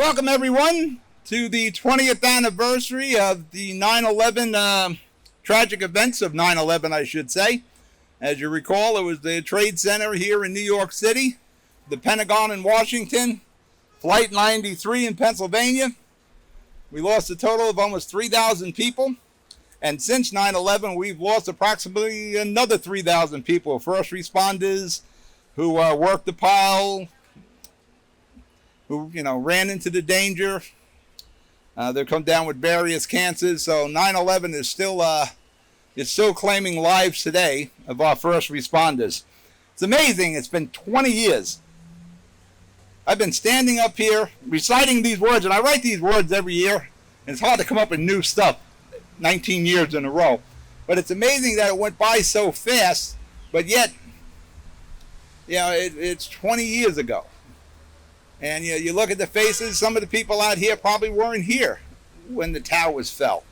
Welcome, everyone, to the 20th anniversary of the 9/11 tragic events of 9/11, I should say. As you recall, it was the Trade Center here in New York City, the Pentagon in Washington, Flight 93 in Pennsylvania. We lost a total of almost 3,000 people. And since 9/11, we've lost approximately another 3,000 people, first responders who worked the pile, who, ran into the danger. They've come down with various cancers. So 9/11 is still claiming lives today of our first responders. It's amazing. It's been 20 years. I've been standing up here reciting these words, and I write these words every year, and it's hard to come up with new stuff 19 years in a row. But it's amazing that it went by so fast, but yet, it's 20 years ago. And you look at the faces, some of the people out here probably weren't here when the towers fell.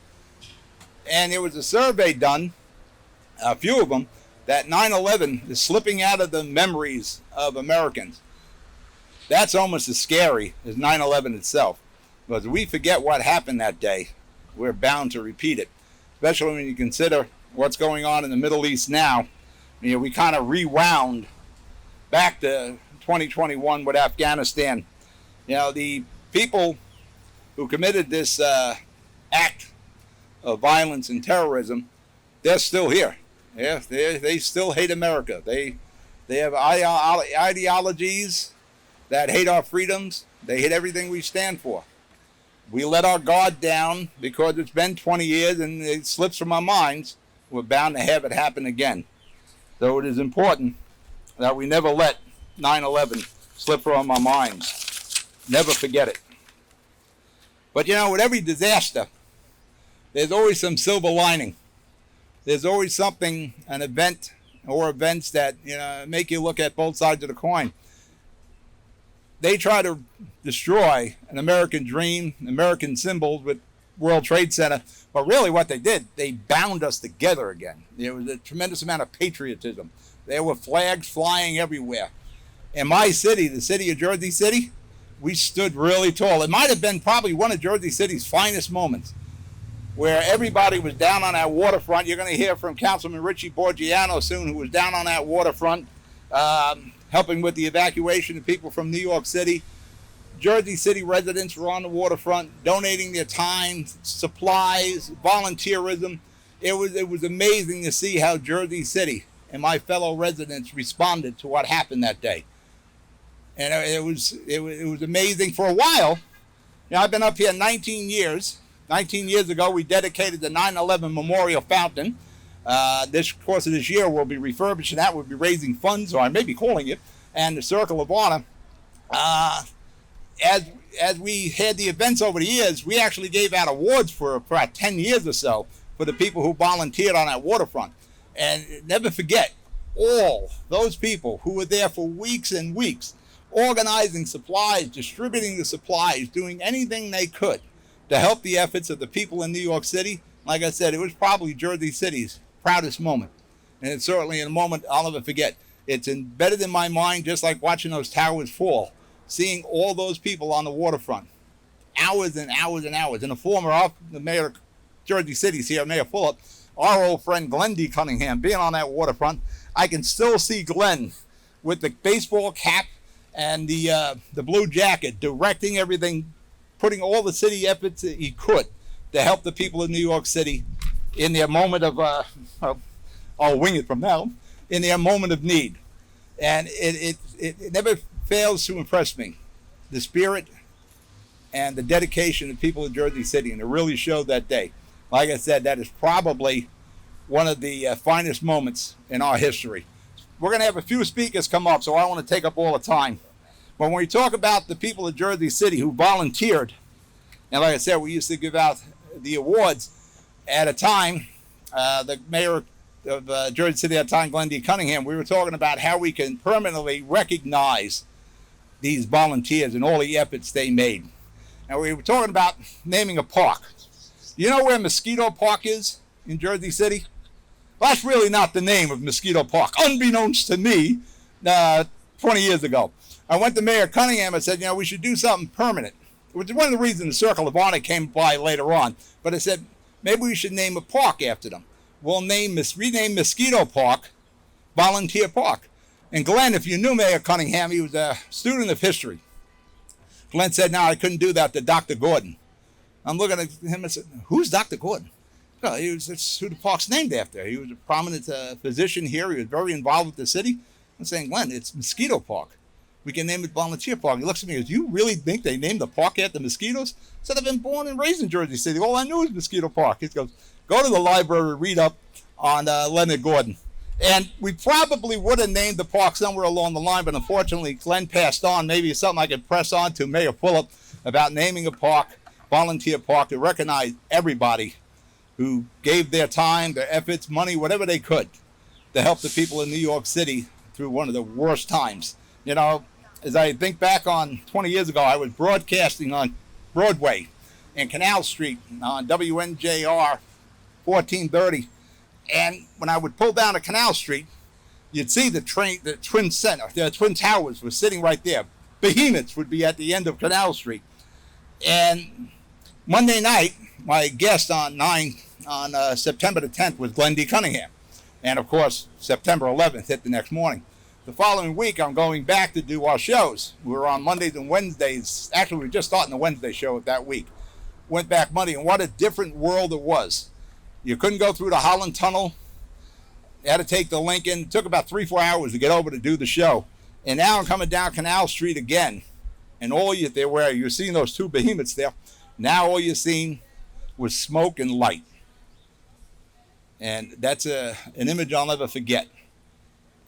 And there was a survey done, a few of them, that 9/11 is slipping out of the memories of Americans. That's almost as scary as 9/11 itself. Because we forget what happened that day, we're bound to repeat it. Especially when you consider what's going on in the Middle East now. We kind of rewound back to 2021 with Afghanistan. The people who committed this act of violence and terrorism, they're still here. Yeah, they still hate America. They have ideologies that hate our freedoms. They hate everything we stand for. We let our guard down because it's been 20 years and it slips from our minds. We're bound to have it happen again. So it is important that we never let 9/11 slip from our minds. Never forget it. But with every disaster, there's always some silver lining. There's always something, an event or events that make you look at both sides of the coin. They try to destroy an American dream, American symbols with World Trade Center. But really what they did, they bound us together again. There was a tremendous amount of patriotism. There were flags flying everywhere. In my city, the city of Jersey City, we stood really tall. It might have been probably one of Jersey City's finest moments, where everybody was down on that waterfront. You're going to hear from Councilman Boggiano soon, who was down on that waterfront, helping with the evacuation of people from New York City. Jersey City residents were on the waterfront, donating their time, supplies, volunteerism. It was amazing to see how Jersey City and my fellow residents responded to what happened that day. And it was amazing. For a while, I've been up here 19 years. 19 years ago, we dedicated the 9/11 Memorial Fountain. This course of this year, we'll be refurbishing that. We'll be raising funds, or I may be calling it, and the Circle of Honor. As we had the events over the years, we actually gave out awards for about 10 years or so for the people who volunteered on that waterfront. And never forget all those people who were there for weeks and weeks, organizing supplies, distributing the supplies, doing anything they could to help the efforts of the people in New York City. Like I said, it was probably Jersey City's proudest moment. And it's certainly a moment I'll never forget. It's embedded in my mind, just like watching those towers fall, seeing all those people on the waterfront, hours and hours and hours. And the mayor of Jersey City's here, Mayor Fulop, our old friend Glenn D. Cunningham, being on that waterfront. I can still see Glenn with the baseball cap and the blue jacket, directing everything, putting all the city efforts that he could to help the people of New York City in their moment of, I'll wing it from now, in their moment of need. And it never fails to impress me, the spirit and the dedication of people of Jersey City, and it really showed that day. Like I said, that is probably one of the finest moments in our history. We're going to have a few speakers come up, so I don't want to take up all the time. But when we talk about the people of Jersey City who volunteered, and like I said, we used to give out the awards at a time, the mayor of Jersey City at the time, Glenn D. Cunningham, we were talking about how we can permanently recognize these volunteers and all the efforts they made. And we were talking about naming a park. You know where Mosquito Park is in Jersey City? Well, that's really not the name of Mosquito Park, unbeknownst to me 20 years ago. I went to Mayor Cunningham and said, we should do something permanent. which is one of the reasons the Circle of Honor came by later on. But I said, maybe we should name a park after them. We'll rename Mosquito Park Volunteer Park. And Glenn, if you knew Mayor Cunningham, he was a student of history. Glenn said, no, I couldn't do that to Dr. Gordon. I'm looking at him and said, who's Dr. Gordon? No, that's who the park's named after. He was a prominent physician here. He was very involved with the city. I'm saying, Glenn, it's Mosquito Park. We can name it Volunteer Park. He looks at me and goes, you really think they named the park after mosquitoes? I said, I've been born and raised in Jersey City. All I knew was Mosquito Park. He goes, go to the library, read up on Leonard Gordon. And we probably would have named the park somewhere along the line, but unfortunately, Glenn passed on. Maybe it's something I could press on to Mayor Fulop about naming a park, Volunteer Park, to recognize everybody who gave their time, their efforts, money, whatever they could to help the people in New York City through one of the worst times. You know, as I think back on 20 years ago, I was broadcasting on Broadway and Canal Street on WNJR 1430. And when I would pull down to Canal Street, you'd see the Twin Towers were sitting right there. Behemoths would be at the end of Canal Street. And Monday night, my guest on September the 10th was Glenn D. Cunningham. And of course, September 11th hit the next morning. The following week, I'm going back to do our shows. We were on Mondays and Wednesdays. Actually, we were just starting the Wednesday show that week. Went back Monday, and what a different world it was. You couldn't go through the Holland Tunnel. You had to take the Lincoln. It took about 3-4 hours to get over to do the show. And now I'm coming down Canal Street again. And all you're seeing those two behemoths there. Now all you're seeing was smoke and light. And that's an image I'll never forget.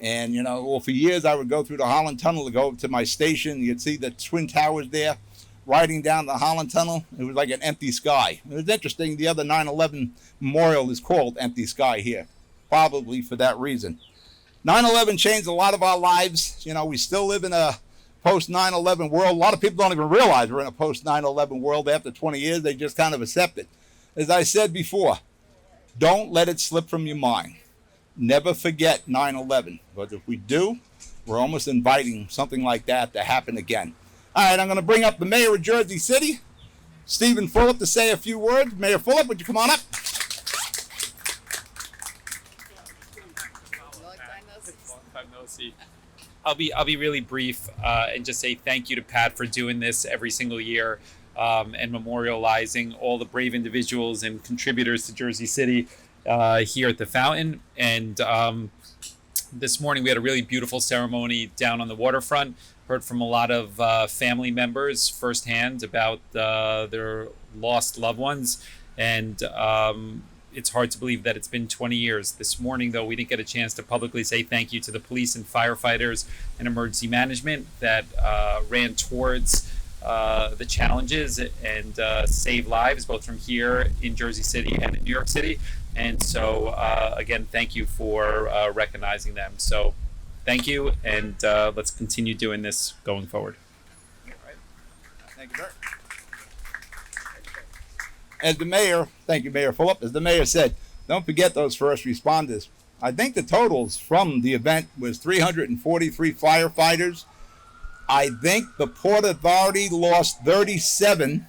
And, for years I would go through the Holland Tunnel to go to my station. You'd see the Twin Towers there, riding down the Holland Tunnel. It was like an empty sky. It was interesting. The other 9/11 memorial is called Empty Sky here, probably for that reason. 9/11 changed a lot of our lives. We still live in a post-9/11 world. A lot of people don't even realize we're in a post-9/11 world. After 20 years, they just kind of accept it. As I said before, don't let it slip from your mind. Never forget 9/11. But if we do, we're almost inviting something like that to happen again. All right, I'm going to bring up the mayor of Jersey City, Stephen Fulop, to say a few words. Mayor Fulop, would you come on up? I'll be really brief and just say thank you to Pat for doing this every single year and memorializing all the brave individuals and contributors to Jersey City here at the fountain. And this morning we had a really beautiful ceremony down on the waterfront. Heard from a lot of family members firsthand about their lost loved ones. And it's hard to believe that it's been 20 years. This morning, though, we didn't get a chance to publicly say thank you to the police and firefighters and emergency management that ran towards the challenges and saved lives, both from here in Jersey City and in New York City. And so, again, thank you for recognizing them. So thank you, and let's continue doing this going forward. All right. Thank you, Bert. As the mayor, thank you, Mayor Fulop. As the mayor said, don't forget those first responders. I think the totals from the event was 343 firefighters. I think the Port Authority lost 37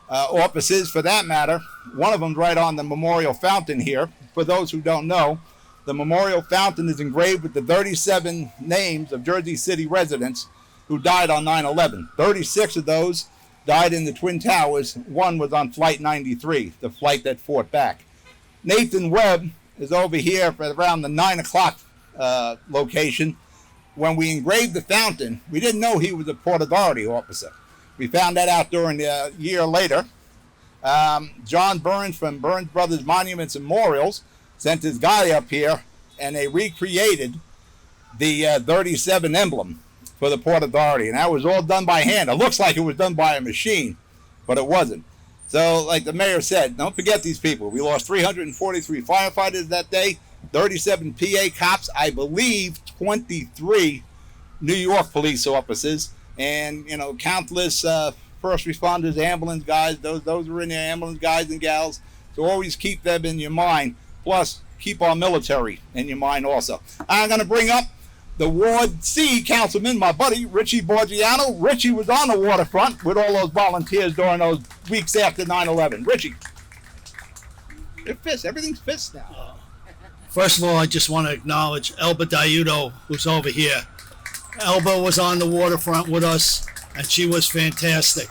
officers, for that matter. One of them's right on the memorial fountain here. For those who don't know, the memorial fountain is engraved with the 37 names of Jersey City residents who died on 9/11. 36 of those died in the Twin Towers. One was on Flight 93, the flight that fought back. Nathan Webb is over here for around the 9 o'clock location. When we engraved the fountain, we didn't know he was a Port Authority officer. We found that out during the year later. John Burns from Burns Brothers Monuments and Memorials sent his guy up here, and they recreated the 37 emblem for the Port Authority, and that was all done by hand. It looks like it was done by a machine, but it wasn't. So, like the mayor said, don't forget these people. We lost 343 firefighters that day, 37 PA cops, I believe 23 New York police officers, and countless first responders, ambulance guys. Those were in there, ambulance guys and gals. So always keep them in your mind. Plus, keep our military in your mind also. I'm going to bring up the Ward C councilman, my buddy, Richie Boggiano. Richie was on the waterfront with all those volunteers during those weeks after 9/11. Richie. It fits. Everything's fits now. First of all, I just want to acknowledge Elba Diudo, who's over here. Elba was on the waterfront with us, and she was fantastic.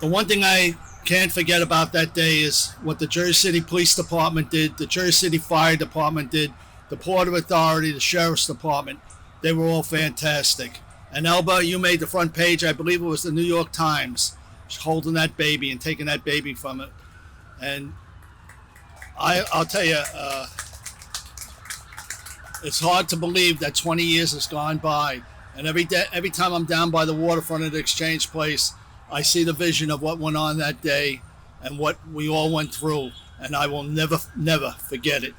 The one thing I can't forget about that day is what the Jersey City Police Department did, the Jersey City Fire Department did, the Port Authority, the Sheriff's Department. They were all fantastic. And Elba, you made the front page, I believe it was the New York Times, holding that baby and taking that baby from it. And I'll tell you, it's hard to believe that 20 years has gone by. And every time I'm down by the waterfront at the Exchange Place, I see the vision of what went on that day and what we all went through. And I will never, never forget it.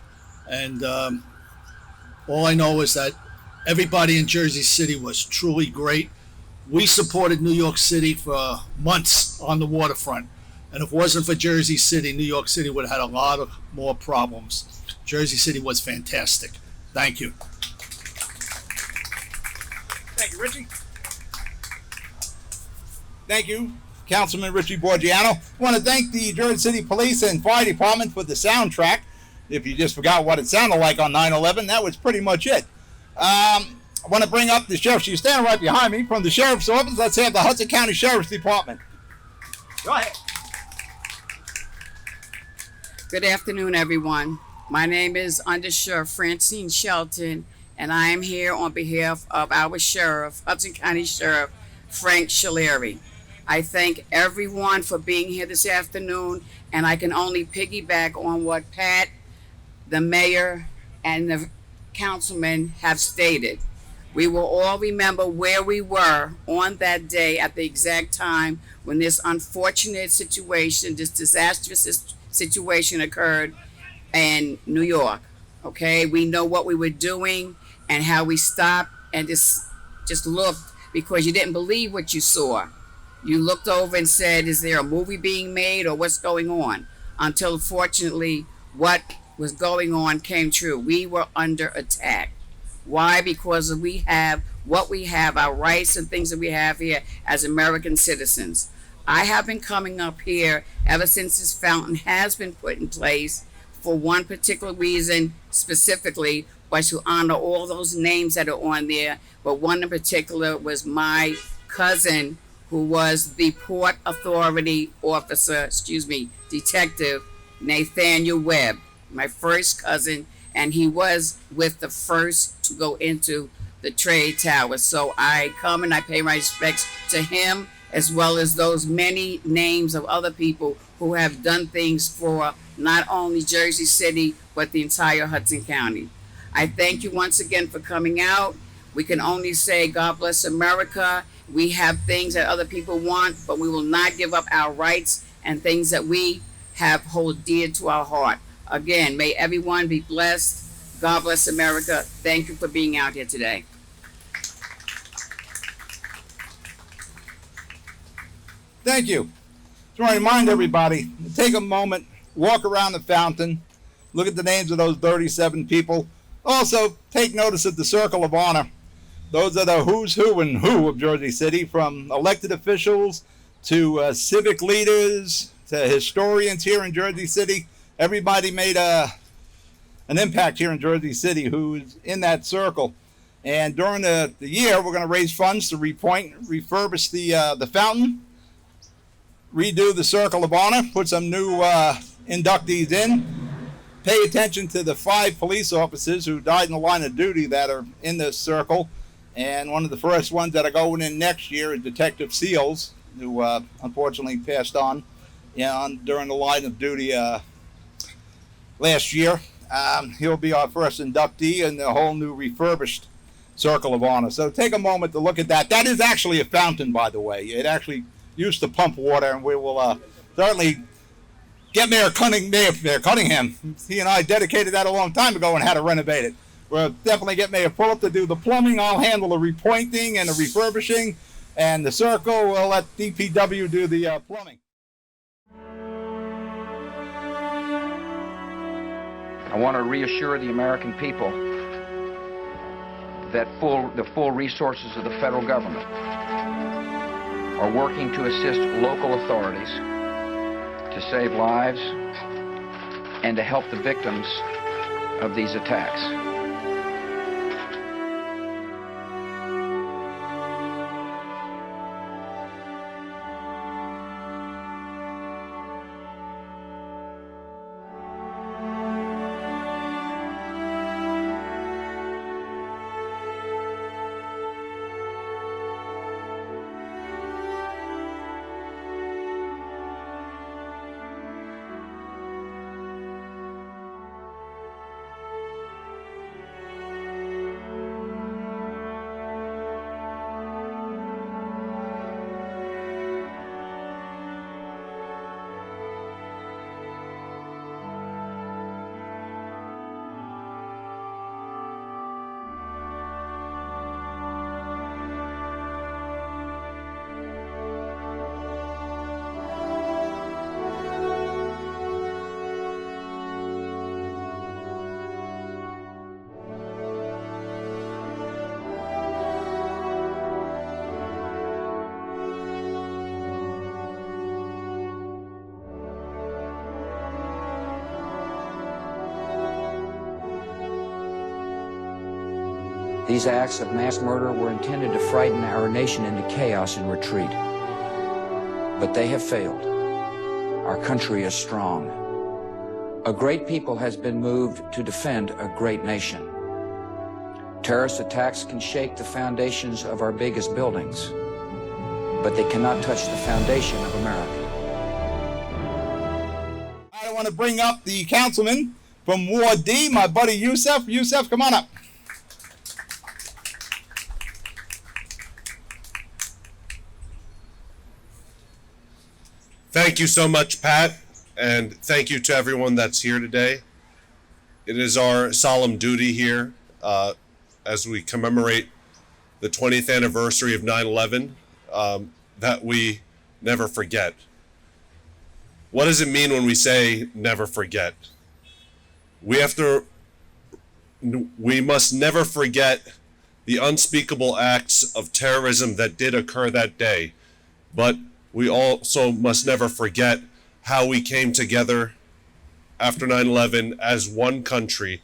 And all I know is that everybody in Jersey City was truly great. We supported New York City for months on the waterfront. And if it wasn't for Jersey City, New York City would have had a lot of more problems. Jersey City was fantastic. Thank you. Thank you, Richie. Thank you, Councilman Richie Boggiano. I want to thank the Jersey City Police and Fire Department for the soundtrack. If you just forgot what it sounded like on 9/11, that was pretty much it. I want to bring up the sheriff. She's standing right behind me from the sheriff's office. Let's have the Hudson County Sheriff's Department. Go ahead. Good afternoon, everyone. My name is Undersheriff Francine Shelton, and I am here on behalf of our sheriff, Hudson County Sheriff Frank Shaleri. I thank everyone for being here this afternoon, and I can only piggyback on what Pat, the mayor, and the councilman have stated. We will all remember where we were on that day at the exact time when this unfortunate situation, this disastrous situation occurred in New York. Okay, we know what we were doing and how we stopped and just looked, because you didn't believe what you saw. You looked over and said, is there a movie being made or what's going on? Until fortunately what was going on came true. We were under attack. Why? Because we have what we have, our rights and things that we have here as American citizens. I have been coming up here ever since this fountain has been put in place for one particular reason specifically, was to honor all those names that are on there. But one in particular was my cousin, who was the Port Authority officer, detective, Nathaniel Webb, my first cousin, and he was with the first to go into the trade tower. So I come and I pay my respects to him, as well as those many names of other people who have done things for not only Jersey City, but the entire Hudson County. I thank you once again for coming out. We can only say God bless America. We have things that other people want, but we will not give up our rights and things that we have hold dear to our heart. Again, may everyone be blessed. God bless America. Thank you for being out here today. Thank you. So I remind everybody, take a moment, walk around the fountain, look at the names of those 37 people. Also, take notice of the Circle of Honor. Those are the who's who and who of Jersey City, from elected officials to civic leaders to historians here in Jersey City. Everybody made an impact here in Jersey City who's in that circle. And during the year, we're going to raise funds to refurbish the fountain, redo the Circle of Honor, put some new inductees in, pay attention to the 5 police officers who died in the line of duty that are in this circle. And one of the first ones that are going in next year is Detective Seals, who unfortunately passed on during the line of duty last year. He'll be our first inductee in the whole new refurbished Circle of Honor. So take a moment to look at that. That is actually a fountain, by the way. It actually used to pump water, and we will certainly get Mayor Cunningham. He and I dedicated that a long time ago and had to renovate it. We'll definitely get Mayor Fulop to do the plumbing. I'll handle the repointing and the refurbishing, and the circle, we'll let DPW do the plumbing. I want to reassure the American people that the full resources of the federal government are working to assist local authorities to save lives and to help the victims of these attacks. These acts of mass murder were intended to frighten our nation into chaos and retreat. But they have failed. Our country is strong. A great people has been moved to defend a great nation. Terrorist attacks can shake the foundations of our biggest buildings, but they cannot touch the foundation of America. I want to bring up the councilman from Ward D, my buddy Yousef. Yousef, come on up. Thank you so much, Pat, and thank you to everyone that's here today. It is our solemn duty here as we commemorate the 20th anniversary of 9/11 that we never forget. What does it mean when we say never forget? We must never forget the unspeakable acts of terrorism that did occur that day, but we also must never forget how we came together after 9/11 as one country.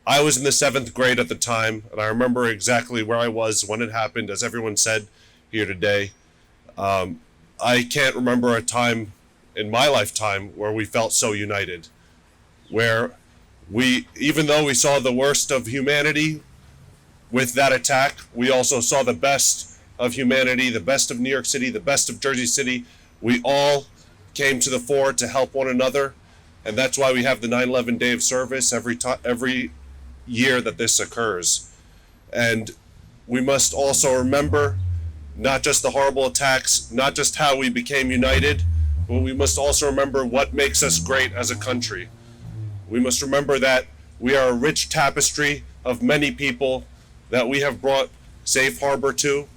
I was in the 7th grade at the time, and I remember exactly where I was when it happened, as everyone said here today. I can't remember a time in my lifetime where we felt so united, where even though we saw the worst of humanity with that attack, we also saw the best of humanity, the best of New York City, the best of Jersey City. We all came to the fore to help one another, and that's why we have the 9/11 Day of Service every year that this occurs. And we must also remember not just the horrible attacks, not just how we became united, but we must also remember what makes us great as a country. We must remember that we are a rich tapestry of many people that we have brought safe harbor to,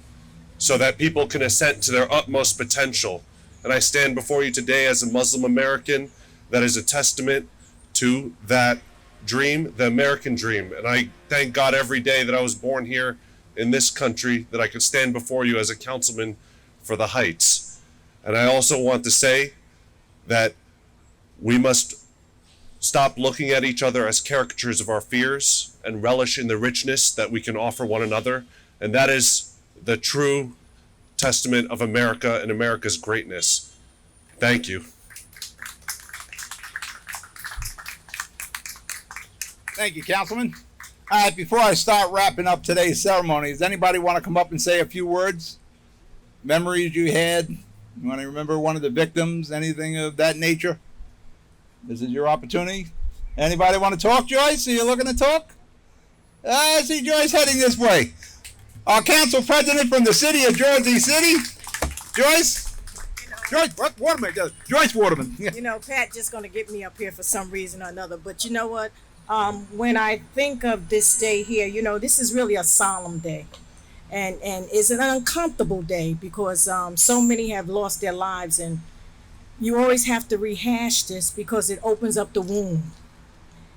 so that people can ascend to their utmost potential. And I stand before you today as a Muslim American that is a testament to that dream, the American dream. And I thank God every day that I was born here in this country, that I could stand before you as a councilman for the Heights. And I also want to say that we must stop looking at each other as caricatures of our fears and relish in the richness that we can offer one another. And that is the true testament of America and America's greatness. Thank you. Thank you, Councilman. All right, before I start wrapping up today's ceremony, does anybody want to come up and say a few words? Memories you had? You want to remember one of the victims? Anything of that nature? This is your opportunity. Anybody want to talk, Joyce? Are you looking to talk? I see Joyce heading this way. Our council president from the city of Jersey City, Joyce. Joyce, what? Watterman does. Joyce Watterman. Yeah. You know, Pat just going to get me up here for some reason or another. But you know what? When I think of this day here, you know, this is really a solemn day. And it's an uncomfortable day because so many have lost their lives. And you always have to rehash this because it opens up the wound.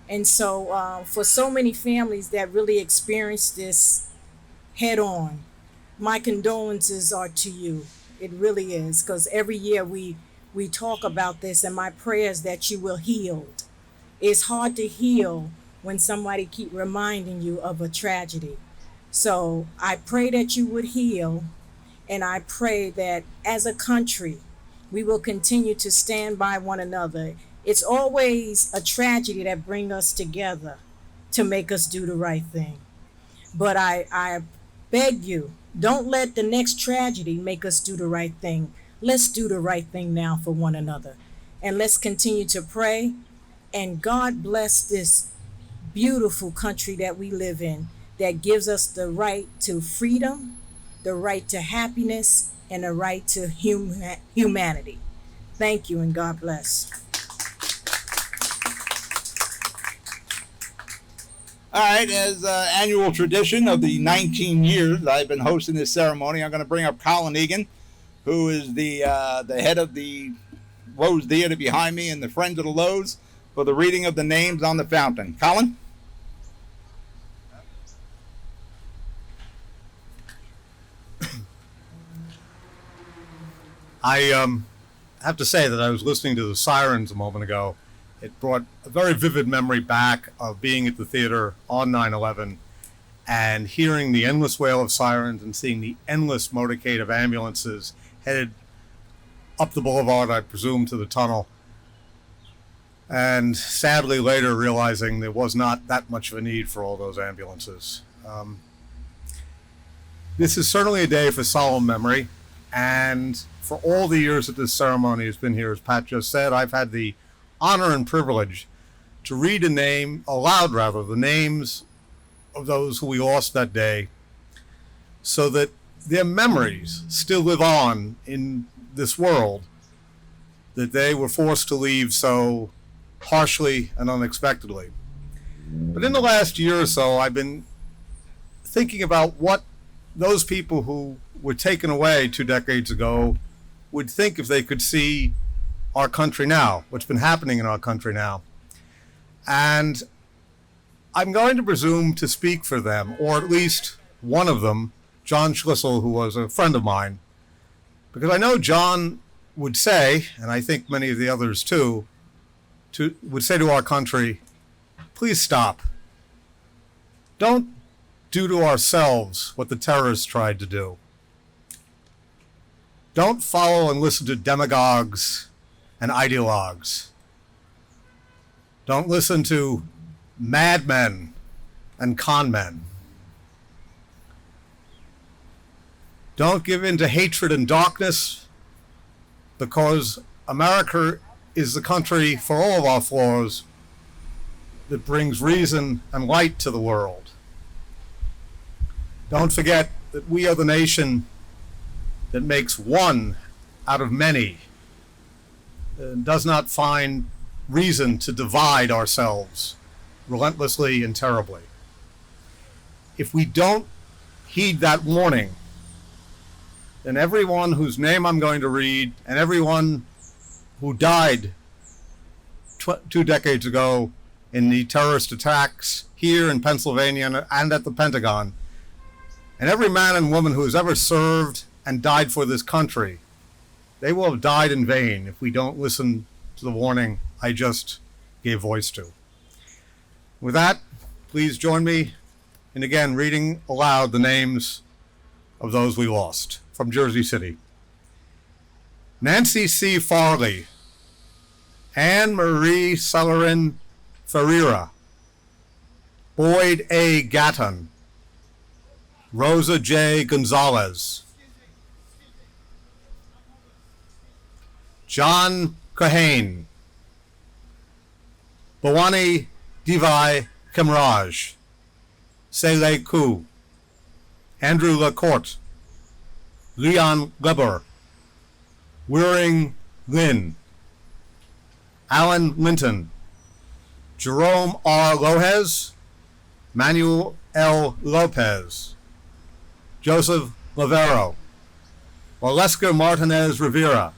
And so for so many families that really experienced this head on. My condolences are to you. It really is, because every year we talk about this, and my prayer is that you will heal. It's hard to heal when somebody keep reminding you of a tragedy. So I pray that you would heal, and I pray that as a country, we will continue to stand by one another. It's always a tragedy that brings us together to make us do the right thing. But I beg you, don't let the next tragedy make us do the right thing. Let's do the right thing now for one another. And let's continue to pray. And God bless this beautiful country that we live in, that gives us the right to freedom, the right to happiness, and the right to humanity. Thank you, and God bless. All right, as annual tradition of the 19 years I've been hosting this ceremony, I'm going to bring up Collin Egan, who is the head of the Loews Theater behind me and the Friends of the Loews, for the reading of the names on the fountain. Collin? I have to say that I was listening to the sirens a moment ago. It brought a very vivid memory back of being at the theater on 9/11 and hearing the endless wail of sirens and seeing the endless motorcade of ambulances headed up the boulevard, I presume, to the tunnel. And sadly later realizing there was not that much of a need for all those ambulances. This is certainly a day for solemn memory, and for all the years that this ceremony has been here, as Pat just said, I've had the honor and privilege to read the names of those who we lost that day, so that their memories still live on in this world that they were forced to leave so harshly and unexpectedly. But in the last year or so, I've been thinking about what those people who were taken away 2 decades ago would think if they could see our country now, what's been happening in our country now. And I'm going to presume to speak for them, or at least one of them, John Schlissel, who was a friend of mine, because I know John would say, and I think many of the others too, would say to our country, please stop. Don't do to ourselves what the terrorists tried to do. Don't follow and listen to demagogues and ideologues. Don't listen to madmen and con men. Don't give in to hatred and darkness, because America is the country, for all of our flaws, that brings reason and light to the world. Don't forget that we are the nation that makes one out of many and does not find reason to divide ourselves relentlessly and terribly. If we don't heed that warning, then everyone whose name I'm going to read and everyone who died 2 decades ago in the terrorist attacks here in Pennsylvania and at the Pentagon, and every man and woman who has ever served and died for this country, they will have died in vain if we don't listen to the warning I just gave voice to. With that, please join me in again reading aloud the names of those we lost. From Jersey City: Nancy C. Farley, Anne Marie Celerin Ferreira, Boyd A. Gatton, Rosa J. Gonzalez, John Kahane, Bhawani Divai Kemraj, Saleh Ku, Andrew Lacourte, Leon Weber, Wearing Lin, Alan Linton, Jerome R. Lohez, Manuel L. Lopez, Joseph Lavero, Waleska Martinez Rivera,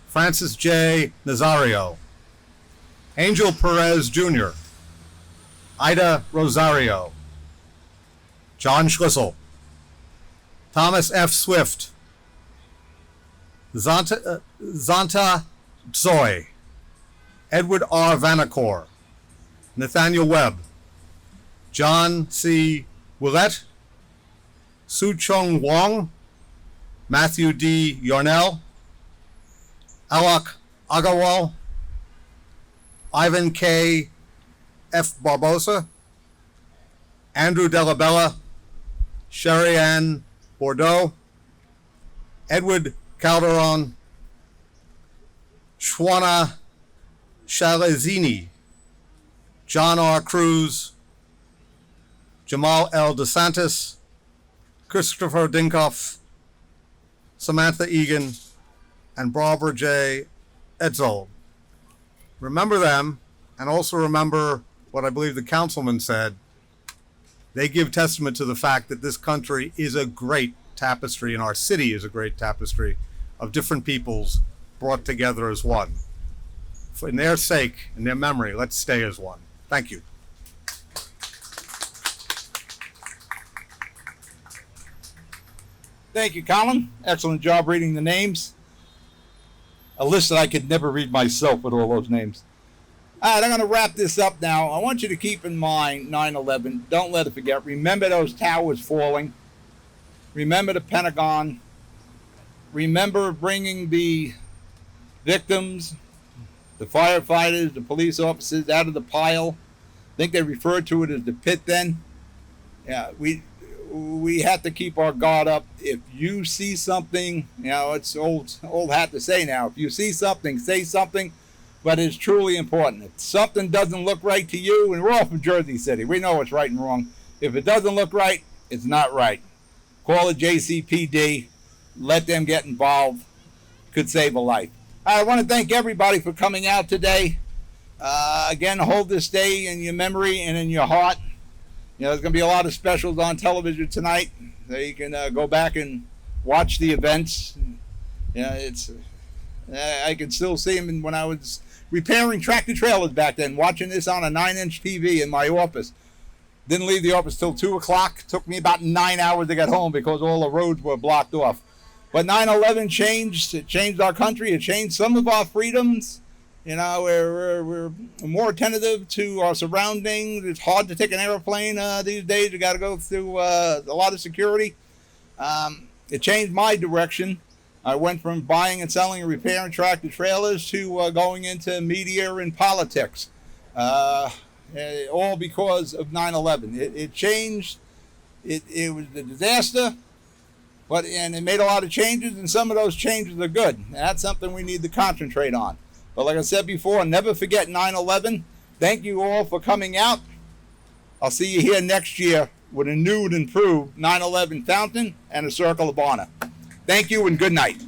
Francis J. Nazario, Angel Perez Jr., Ida Rosario, John Schlissel, Thomas F. Swift, Zanta Zoe, Edward R. Vanacore, Nathaniel Webb, John C. Willett, Su Chung Wong, Matthew D. Yarnell, Alok Agarwal, Ivan K. F. Barbosa, Andrew Delabella, Sherry Ann Bordeaux, Edward Calderon, Shwana Shalazini, John R. Cruz, Jamal L. DeSantis, Christopher Dinkoff, Samantha Egan, and Barbara J. Etzold. Remember them, and also remember what I believe the councilman said. They give testament to the fact that this country is a great tapestry, and our city is a great tapestry of different peoples brought together as one. In their sake, in their memory, let's stay as one. Thank you. Thank you, Collin. Excellent job reading the names. A list that I could never read myself with all those names. All right, I'm going to wrap this up now. I want you to keep in mind 9/11. Don't let it forget. Remember those towers falling. Remember the Pentagon. Remember bringing the victims, the firefighters, the police officers out of the pile. I think they referred to it as the pit then. Yeah, we have to keep our guard up. If you see something, it's old hat to say now. If you see something, say something. But it's truly important. If something doesn't look right to you, and we're all from Jersey City, we know what's right and wrong. If it doesn't look right, it's not right. Call the JCPD. Let them get involved. Could save a life. I want to thank everybody for coming out today. Again, hold this day in your memory and in your heart. There's going to be a lot of specials on television tonight, so you can go back and watch the events. I can still see them when I was repairing tractor trailers back then, watching this on a 9-inch TV in my office. Didn't leave the office till 2 o'clock. Took me about 9 hours to get home because all the roads were blocked off. But 9/11 changed. It changed our country. It changed some of our freedoms. We're more attentive to our surroundings. It's hard to take an airplane these days. You got to go through a lot of security. It changed my direction. I went from buying and selling and repairing tractor trailers to going into media and politics, all because of 9/11. It changed. It was a disaster, and it made a lot of changes, and some of those changes are good. And that's something we need to concentrate on. But like I said before, never forget 9/11. Thank you all for coming out. I'll see you here next year with a new and improved 9/11 fountain and a circle of honor. Thank you and good night.